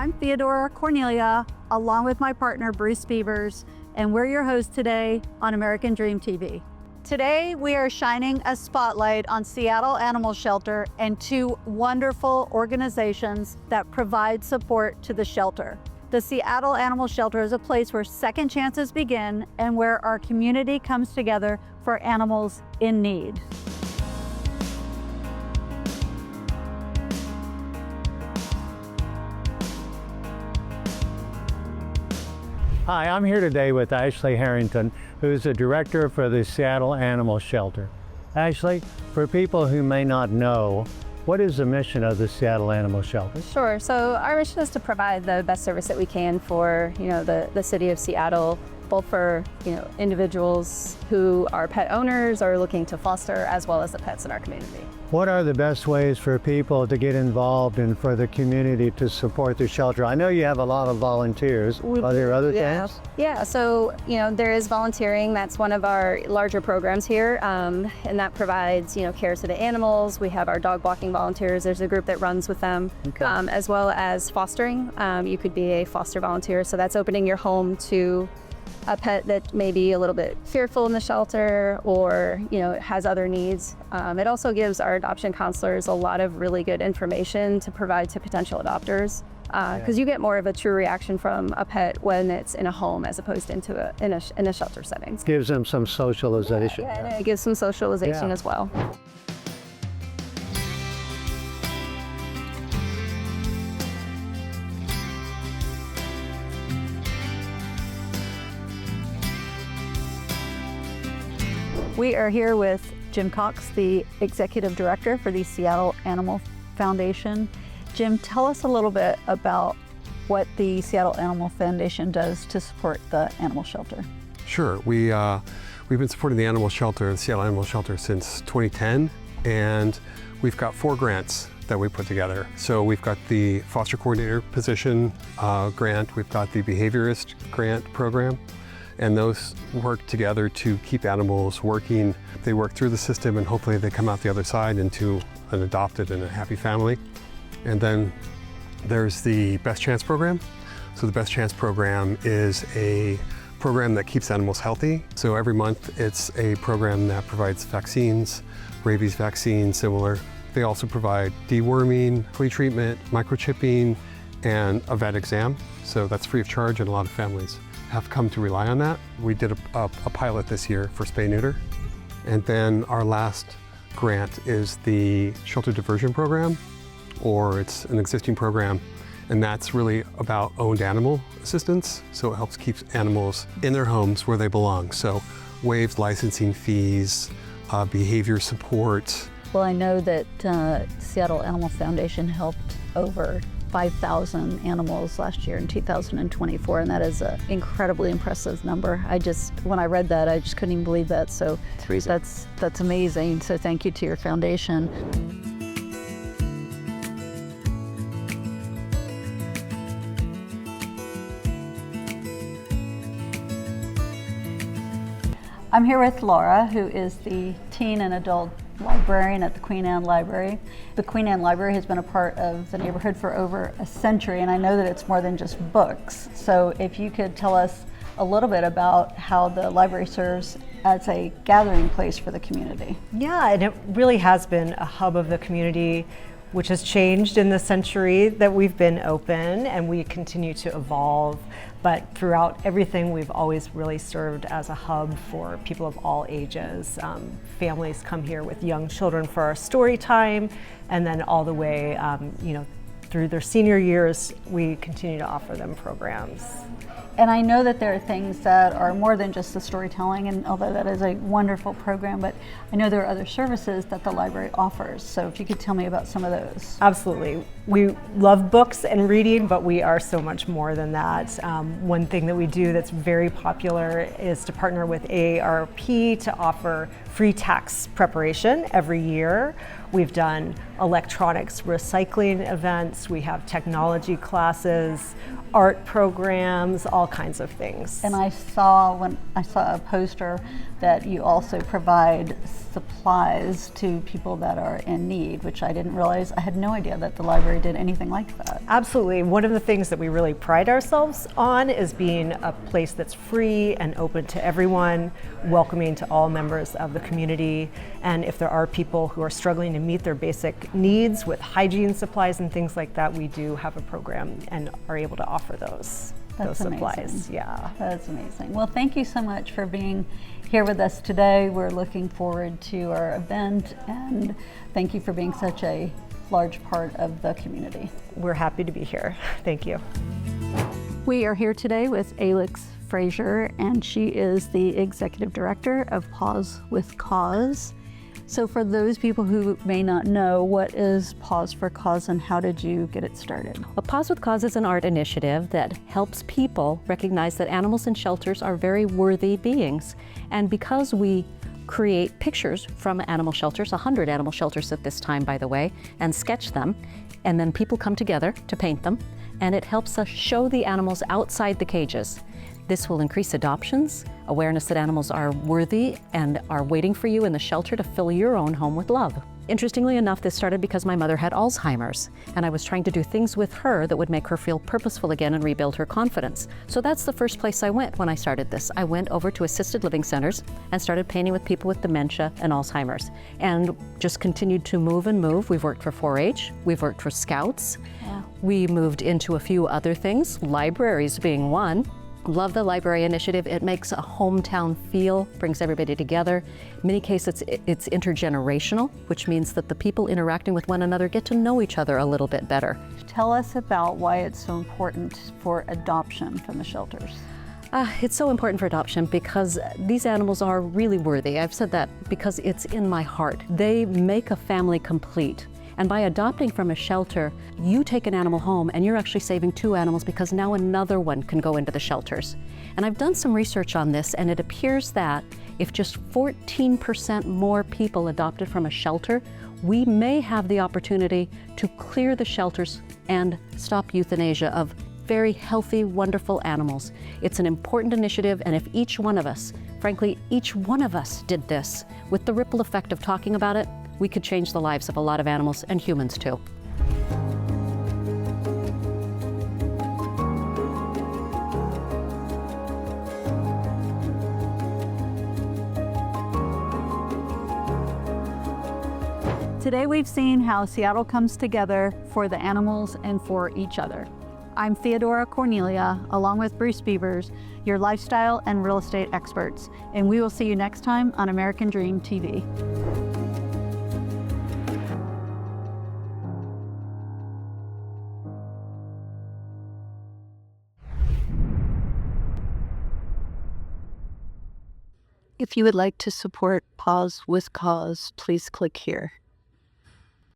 I'm Theodora Cornelia, along with my partner Bruce Beavers, and we're your hosts today on American Dream TV. Today, we are shining a spotlight on Seattle Animal Shelter and two wonderful organizations that provide support to the shelter. The Seattle Animal Shelter is a place where second chances begin and where our community comes together for animals in need. Hi, I'm here today with Ashley Harrington, who's the director for the Seattle Animal Shelter. Ashley, for people who may not know, what is the mission of the Seattle Animal Shelter? Sure. So our mission is to provide the best service that we can for, the city of Seattle, both for, individuals who are pet owners or looking to foster, as well as the pets in our community. What are the best ways for people to get involved and for the community to support the shelter? I know you have a lot of volunteers. Are there other things? Yeah, so, there is volunteering. That's one of our larger programs here, and that provides, care to the animals. We have our dog walking volunteers. There's a group that runs with them, as well as fostering. You could be a foster volunteer, so that's opening your home to a pet that may be a little bit fearful in the shelter or, has other needs. It also gives our adoption counselors a lot of really good information to provide to potential adopters, because you get more of a true reaction from a pet when it's in a home as opposed to in a shelter setting. Gives them some socialization. Yeah, and it gives some socialization as well. We are here with Jim Cox, the Executive Director for the Seattle Animal Foundation. Jim, tell us a little bit about what the Seattle Animal Foundation does to support the animal shelter. Sure. We've been supporting the animal shelter, the Seattle Animal Shelter, since 2010, and we've got 4 grants that we put together. So we've got the foster coordinator position grant, we've got the behaviorist grant program, and those work together to keep animals working. They work through the system and hopefully they come out the other side into an adopted and a happy family. And then there's the Best Chance program. So the Best Chance program is a program that keeps animals healthy. So every month it's a program that provides vaccines, rabies vaccine, similar. They also provide deworming, flea treatment, microchipping, and a vet exam. So that's free of charge, and a lot of families have come to rely on that. We did a pilot this year for spay-neuter. And then our last grant is the shelter diversion program, or it's an existing program, and that's really about owned animal assistance. So it helps keep animals in their homes where they belong. So waives licensing fees, behavior support. Well, I know that Seattle Animal Foundation helped over 5,000 animals last year in 2024, and that is an incredibly impressive number. When I read that, I just couldn't even believe that. So that's amazing. So thank you to your foundation. I'm here with Laura, who is the teen and adult librarian at the Queen Anne Library. The Queen Anne Library has been a part of the neighborhood for over a century, and I know that it's more than just books. So if you could tell us a little bit about how the library serves as a gathering place for the community. Yeah, and it really has been a hub of the community, which has changed in the century that we've been open, and we continue to evolve. But throughout everything, we've always really served as a hub for people of all ages. Families come here with young children for our story time, and then all the way, through their senior years, we continue to offer them programs. And I know that there are things that are more than just the storytelling, and although that is a wonderful program, but I know there are other services that the library offers. So if you could tell me about some of those. Absolutely. We love books and reading, but we are so much more than that. One thing that we do that's very popular is to partner with AARP to offer free tax preparation every year. We've done electronics recycling events. We have technology classes, art programs, all kinds of things. And I saw a poster that you also provide supplies to people that are in need, which I didn't realize. I had no idea that the library did anything like that. Absolutely. One of the things that we really pride ourselves on is being a place that's free and open to everyone, welcoming to all members of the community. And if there are people who are struggling to meet their basic needs with hygiene supplies and things like that, we do have a program and are able to offer those supplies. Amazing. Yeah. That's amazing. Well, thank you so much for being here with us today. We're looking forward to our event, and thank you for being such a large part of the community. We're happy to be here. Thank you. We are here today with Alix Frazier, and she is the Executive Director of Paws with Cause. So for those people who may not know, what is Paws for Cause and how did you get it started? Well, Paws with Cause is an art initiative that helps people recognize that animals in shelters are very worthy beings. And because we create pictures from animal shelters, 100 animal shelters at this time, by the way, and sketch them, and then people come together to paint them, and it helps us show the animals outside the cages. This will increase adoptions, awareness that animals are worthy and are waiting for you in the shelter to fill your own home with love. Interestingly enough, this started because my mother had Alzheimer's, and I was trying to do things with her that would make her feel purposeful again and rebuild her confidence. So that's the first place I went when I started this. I went over to assisted living centers and started painting with people with dementia and Alzheimer's, and just continued to move and move. We've worked for 4-H, we've worked for Scouts, we moved into a few other things, libraries being one. Love the library initiative. It makes a hometown feel, brings everybody together. In many cases, it's intergenerational, which means that the people interacting with one another get to know each other a little bit better. Tell us about why it's so important for adoption from the shelters. It's so important for adoption because these animals are really worthy. I've said that because it's in my heart. They make a family complete. And by adopting from a shelter, you take an animal home and you're actually saving 2 animals because now another one can go into the shelters. And I've done some research on this, and it appears that if just 14% more people adopted from a shelter, we may have the opportunity to clear the shelters and stop euthanasia of very healthy, wonderful animals. It's an important initiative, and if each one of us, frankly, each one of us did this with the ripple effect of talking about it, we could change the lives of a lot of animals and humans too. Today we've seen how Seattle comes together for the animals and for each other. I'm Theodora Cornelia, along with Bruce Beavers, your lifestyle and real estate experts, and we will see you next time on American Dream TV. If you would like to support Paws with Cause, please click here.